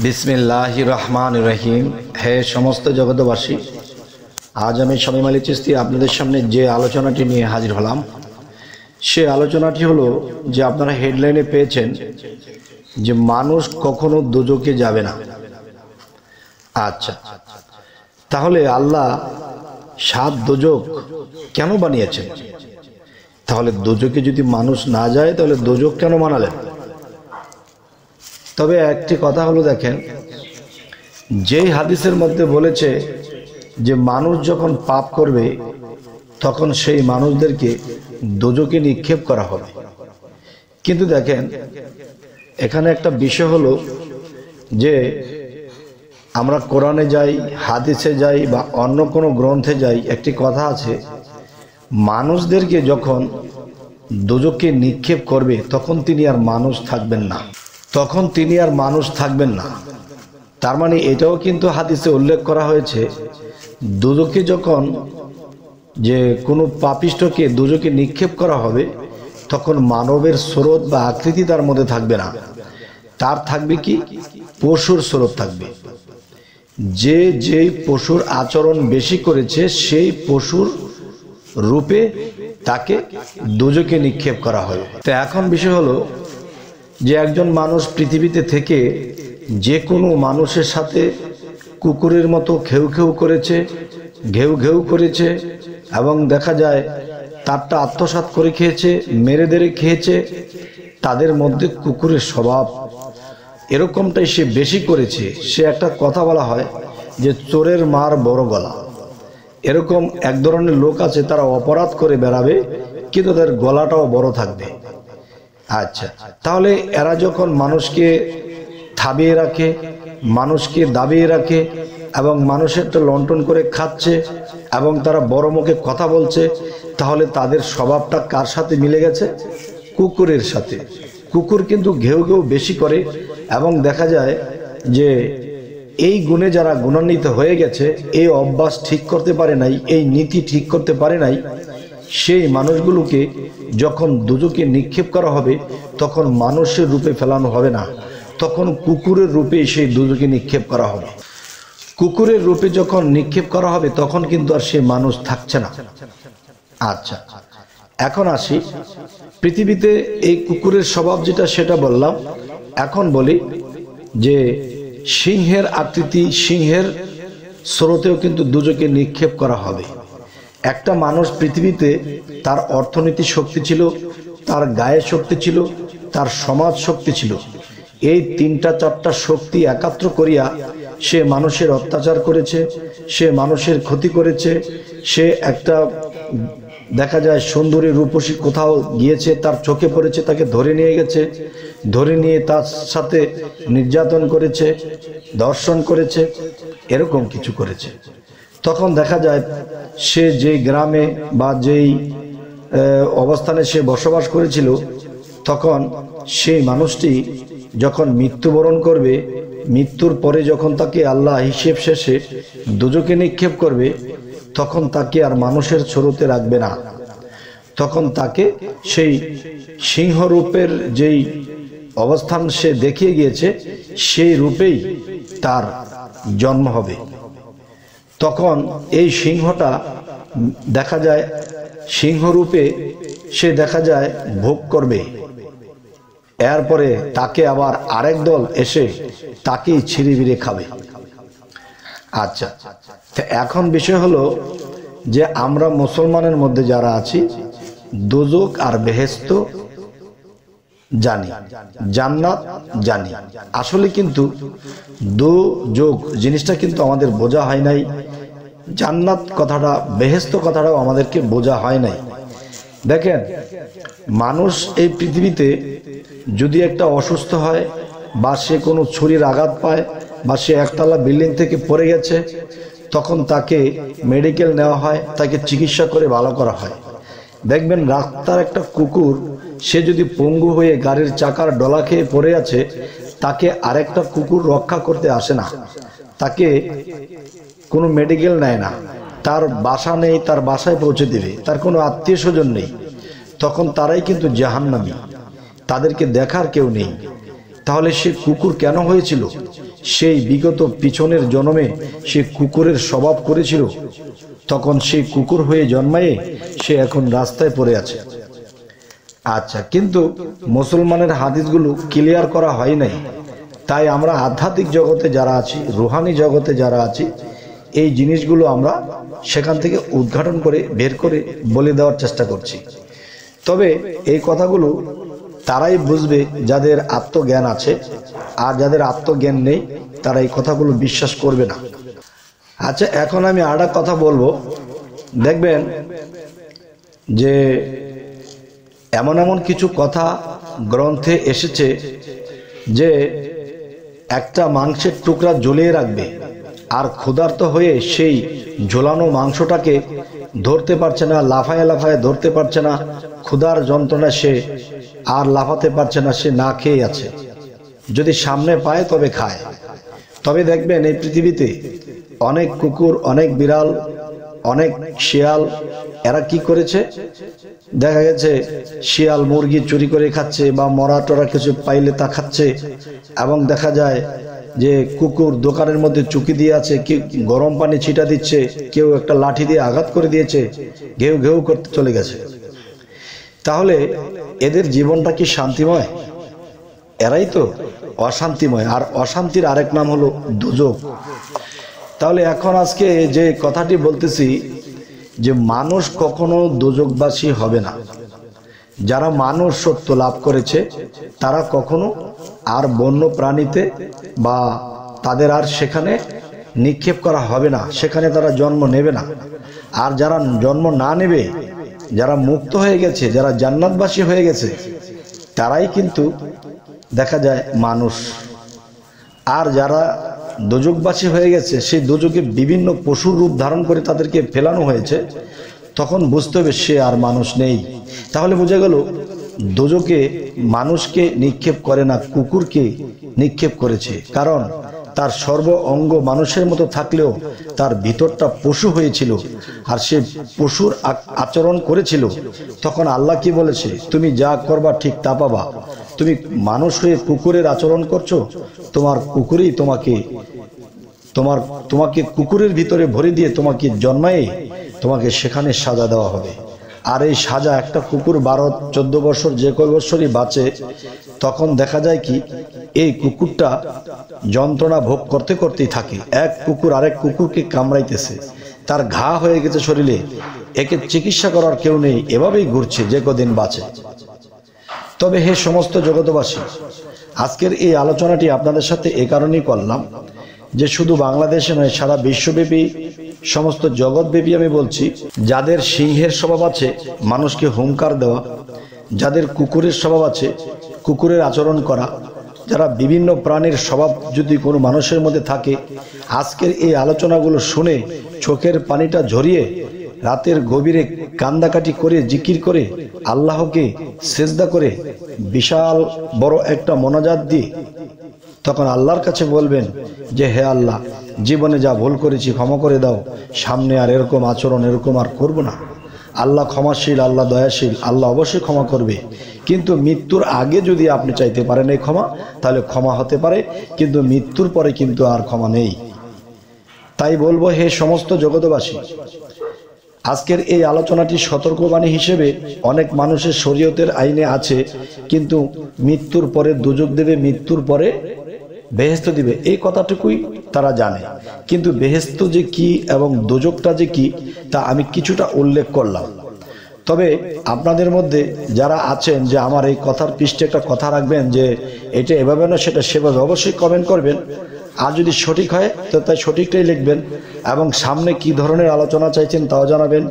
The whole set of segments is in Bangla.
बिस्मिल्लाहिर रहमानिर रहीम। हे समस्त जगतबासी, आज आमी शामीम आলী চিশতি আপনাদের সামনে যে আলোচনাটি নিয়ে হাজির হলাম সে আলোচনাটি হলো যে আপনারা হেডলাইনে পেয়েছেন যে মানুষ কখনো দোজখে যাবে না। আচ্ছা, তাহলে আল্লাহ 7 দোজখ কেন বানিয়েছেন? তাহলে দোজখে যদি মানুষ না যায় তাহলে দোজখ কেন বানালেন? তবে একটি কথা হলো, দেখেন, যেই হাদিসের মধ্যে বলেছে যে মানুষ যখন পাপ করবে তখন সেই মানুষদেরকে দোজখে নিক্ষেপ করা হবে, কিন্তু দেখেন এখানে একটা বিষয় হলো যে আমরা কোরআনে যাই, হাদিসে যাই বা অন্য কোনো গ্রন্থে যাই, একটি কথা আছে, মানুষদেরকে যখন দোজখে নিক্ষেপ করবে তখন তিনি আর মানুষ থাকবেন না, তখন তিনি আর মানুষ থাকবেন না। তার মানে এটাও কিন্তু হাদিসে উল্লেখ করা হয়েছে, দোজখে যখন যে কোনো পাপিষ্ঠকে দোজখে নিক্ষেপ করা হবে তখন মানবের স্রোত বা আকৃতি তার মধ্যে থাকবে না, তার থাকবে কি? পশুর স্রোত থাকবে। যে যেই পশুর আচরণ বেশি করেছে সেই পশুর রূপে তাকে দোজখে নিক্ষেপ করা হবে। তো এখন বিষয় হলো যে একজন মানুষ পৃথিবীতে থেকে যে কোনো মানুষের সাথে কুকুরের মতো ঘেউ ঘেউ করেছে, ঘেউ ঘেউ করেছে, এবং দেখা যায় তারটা আত্মসাৎ করে খেয়েছে, মেরে দেরে খেয়েছে, তাদের মধ্যে কুকুরের স্বভাব এরকমটাই সে বেশি করেছে। সে একটা কথা বলা হয় যে চোরের মার বড় গলা, এরকম এক ধরনের লোক আছে, তারা অপরাধ করে বেড়াবে কিন্তু তাদের গলাটাও বড় থাকবে। আচ্ছা, তাহলে এরা যখন মানুষকে থাবিয়ে রাখে, মানুষকে দাবিয়ে রাখে এবং মানুষেরটা লণ্ঠন করে খাচ্ছে এবং তারা বড় মুখে কথা বলছে, তাহলে তাদের স্বভাবটা কার সাথে মিলে গেছে? কুকুরের সাথে। কুকুর কিন্তু ঘেউ ঘেউ বেশি করে এবং দেখা যায় যে এই গুণে যারা গুণান্বিত হয়ে গেছে, এই অভ্যাস ঠিক করতে পারে নাই, এই নীতি ঠিক করতে পারে নাই, সেই মানুষগুলোকে যখন দোজখে নিক্ষেপ করা হবে তখন মানুষের রূপে ফেলানো হবে না, তখন কুকুরের রূপে সেই দোজখে নিক্ষেপ করা হবে। কুকুরের রূপে যখন নিক্ষেপ করা হবে তখন কিন্তু আর সেই মানুষ থাকছে না। আচ্ছা, এখন আসি পৃথিবীতে এই কুকুরের স্বভাব যেটা সেটা বললাম। এখন বলি যে সিংহের আকৃতি, সিংহের স্রোতেও কিন্তু দোজখে নিক্ষেপ করা হবে। একটা মানুষ পৃথিবীতে তার অর্থনীতি শক্তি ছিল, তার গায়ে শক্তি ছিল, তার সমাজ শক্তি ছিল, এই 3-4টা শক্তি একাত্র করিয়া সে মানুষের অত্যাচার করেছে, সে মানুষের ক্ষতি করেছে, সে একটা দেখা যায় সুন্দরী রূপসী কোথাও গিয়েছে, তার চোখে পড়েছে, তাকে ধরে নিয়ে গেছে, ধরে নিয়ে তার সাথে নির্যাতন করেছে, ধর্ষণ করেছে, এরকম কিছু করেছে। তখন দেখা যায় সে যেই গ্রামে বা যেই অবস্থানে সে বসবাস করেছিল, তখন সেই মানুষটি যখন মৃত্যুবরণ করবে, মৃত্যুর পরে যখন তাকে আল্লাহ হিসেব শেষে দোজখে নিক্ষেপ করবে তখন তাকে আর মানুষের স্রোতে রাখবে না, তখন তাকে সেই সিংহরূপের যেই অবস্থান সে দেখিয়ে গিয়েছে সেই রূপেই তার জন্ম হবে। তখন এই সিংহটা দেখা যায় সিংহরূপে সে দেখা যায় ভোগ করবে, এরপরে তাকে আবার আরেক দল এসে তাকেই ছিঁড়ে বিড়ে খাবে। আচ্ছা, এখন বিষয় হলো যে আমরা মুসলমানের মধ্যে যারা আছি দোজখ আর বেহেশত জানি, জান্নাত জানি, আসলে কিন্তু দোজখ জিনিসটা কিন্তু আমাদের বোঝা হয় নাই, জান্নাত কথাটা, বেহেশত কথাটাও আমাদেরকে বোঝা হয় নাই। দেখেন, মানুষ এই পৃথিবীতে যদি একটা অসুস্থ হয় বা সে কোনো ছুরির আঘাত পায় বা সে একতলা বিল্ডিং থেকে পড়ে গেছে, তখন তাকে মেডিকেল নেওয়া হয়, তাকে চিকিৎসা করে ভালো করা হয়। দেখবেন রাস্তার একটা কুকুর, সে যদি পঙ্গু হয়ে গাড়ির চাকার ডলা খেয়ে পড়ে আছে, তাকে আরেকটা কুকুর রক্ষা করতে আসে না, তাকে কোনো মেডিকেল নেয় না, তার বাসা নেই, তার বাসায় পৌঁছে দেবে, তার কোনো আত্মীয় স্বজন নেই, তখন তারাই কিন্তু জাহান্নামী, তাদেরকে দেখার কেউ নেই। তাহলে সে কুকুর কেন হয়েছিল? সেই বিগত পিছনের জন্মে সে কুকুরের স্বভাব করেছিল, তখন সেই কুকুর হয়ে জন্মায়ে সে এখন রাস্তায় পড়ে আছে। আচ্ছা, কিন্তু মুসলমানের হাদিসগুলো ক্লিয়ার করা হয় নাই, তাই আমরা আধ্যাত্মিক জগতে যারা আছি, রুহানি জগতে যারা আছি, এই জিনিসগুলো আমরা সেখান থেকে উদ্ঘাটন করে বের করে বলে দেওয়ার চেষ্টা করছি। তবে এই কথাগুলো তারাই বুঝবে যাদের আত্মজ্ঞান আছে, আর যাদের আত্মজ্ঞান নেই তারা এই কথাগুলো বিশ্বাস করবে না। আচ্ছা, এখন আমি আরেকটা কথা বলবো। দেখবেন যে এমন এমন কিছু কথা গ্রন্থে এসেছে যে একটা মাংসের টুকরা ঝুলিয়ে রাখবে, আর ক্ষুধার্ত হয়ে সেই ঝোলানো মাংসটাকে ধরতে পারছে না, লাফায় লাফায় ধরতে পারছে না, ক্ষুধার যন্ত্রণা সে আর লাফাতে পারছে না, সে না খেয়ে আছে। যদি সামনে পায় তবে খায়। তবে দেখবেন এই পৃথিবীতে অনেক কুকুর, অনেক বিড়াল, অনেক শিয়াল, এরা কি করেছে, দেখা গেছে শিয়াল মুরগি চুরি করে খাচ্ছে বা মরা টরা কিছু পাইলে তা খাচ্ছে, এবং দেখা যায় যে কুকুর দোকানের মধ্যে চুকি দিয়ে আছে, কেউ গরম পানি ছিটা দিচ্ছে, কেউ একটা লাঠি দিয়ে আঘাত করে দিয়েছে, ঘেউ ঘেউ করতে চলে গেছে। তাহলে এদের জীবনটা কি শান্তিময়? এরাই তো অশান্তিময়, আর অশান্তির আরেক নাম হলো দোজখ। তাহলে এখন আজকে যে কথাটি বলতেছি যে মানুষ কখনো দোজখবাসী হবে না। যারা মানুষ সত্য লাভ করেছে তারা কখনো আর বন্য প্রাণীতে বা তাদের আর সেখানে নিক্ষেপ করা হবে না, সেখানে তারা জন্ম নেবে না। আর যারা জন্ম না নেবে, যারা মুক্ত হয়ে গেছে, যারা জান্নাতবাসী হয়ে গেছে, তারাই কিন্তু দেখা যায় মানুষ। আর যারা দোজখবাসী হয়ে গেছে, সেই দোজখে বিভিন্ন পশুর রূপ ধারণ করে তাদেরকে ফেলানো হয়েছে, তখন বুঝতে হবে সে আর মানুষ নেই। তাহলে বোঝা গেল দোজখে মানুষকে নিক্ষেপ করে না, কুকুরকে নিক্ষেপ করেছে। কারণ তার সর্ব অঙ্গ মানুষের মতো থাকলেও তার ভিতরটা পশু হয়েছিল, আর সে পশুর আচরণ করেছিল। তখন আল্লাহ কি বলেছে, তুমি যা করবা ঠিক তা পাবা। তুমি মানুষ হয়ে কুকুরের আচরণ করছো, তোমার কুকুরই তোমাকে কুকুরের ভিতরে ভরে দিয়ে তোমাকে জন্মায়ে তোমাকে সেখানে সাজা দেওয়া হবে। আর এই সাজা, একটা কুকুর 12-14 বছর যে কয় বছরই বাঁচে, তখন দেখা যায় কি এই কুকুরটা যন্ত্রণা ভোগ করতে করতেই থাকে। এক কুকুর আরেক কুকুরকে কামড়াইতেছে, তার ঘা হয়ে গেছে শরীরে, একে চিকিৎসা করার কেউ নেই, এভাবেই ঘুরছে যে কদিন বাঁচে। তবে হে সমস্ত জগতবাসী, আজকের এই আলোচনাটি আপনাদের সাথে এ কারণেই করলাম যে শুধু বাংলাদেশে নয়, সারা বিশ্বব্যাপী, সমস্ত জগৎব্যাপী আমি বলছি, যাদের সিংহের স্বভাব আছে মানুষকে হুঙ্কার দেওয়া, যাদের কুকুরের স্বভাব আছে কুকুরের আচরণ করা, যারা বিভিন্ন প্রাণীর স্বভাব যদি কোনো মানুষের মধ্যে থাকে, আজকের এই আলোচনাগুলো শুনে চোখের পানিটা ঝরিয়ে রাতের গভীরে কান্দাকাটি করে জিকির করে আল্লাহকে সেজদা করে বিশাল বড় একটা মোনাজাত দিয়ে তখন আল্লাহর কাছে বলবেন যে হে আল্লাহ, জীবনে যা ভুল করেছি ক্ষমা করে দাও, সামনে আর এরকম আচরণ এরকম আর করব না। আল্লাহ ক্ষমাশীল, আল্লাহ দয়াশীল, আল্লাহ অবশ্যই ক্ষমা করবে। কিন্তু মৃত্যুর আগে যদি আপনি চাইতে পারেন এই ক্ষমা, তাহলে ক্ষমা হতে পারে, কিন্তু মৃত্যুর পরে কিন্তু আর ক্ষমা নেই। তাই বলবো হে সমস্ত জগতবাসী, আজকের এই আলোচনাটি সতর্কবাণী হিসেবে অনেক মানুষের শরীয়তের আইনে আছে, কিন্তু মৃত্যুর পরে দোজখ দেবে, মৃত্যুর পরে বেহেশত দিবে, এই কথাটুকুই তারা জানে। কিন্তু বেহেশত যে কি এবং দোজখটা যে কি তা আমি কিছুটা উল্লেখ করলাম। তবে আপনাদের মধ্যে যারা আছেন যে আমার এই কথার পৃষ্ঠে একটা কথা রাখবেন যে এটা এভাবে না সেটা সেভাবে, অবশ্যই কমেন্ট করবেন। আর যদি সঠিক হয় তো তাই সঠিকটাই লিখবেন, এবং সামনে কি ধরনের আলোচনা চাইছেন তাও জানাবেন।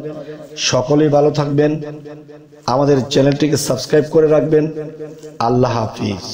সকলেই ভালো থাকবেন, আমাদের চ্যানেলটিকে সাবস্ক্রাইব করে রাখবেন। আল্লাহ হাফিজ।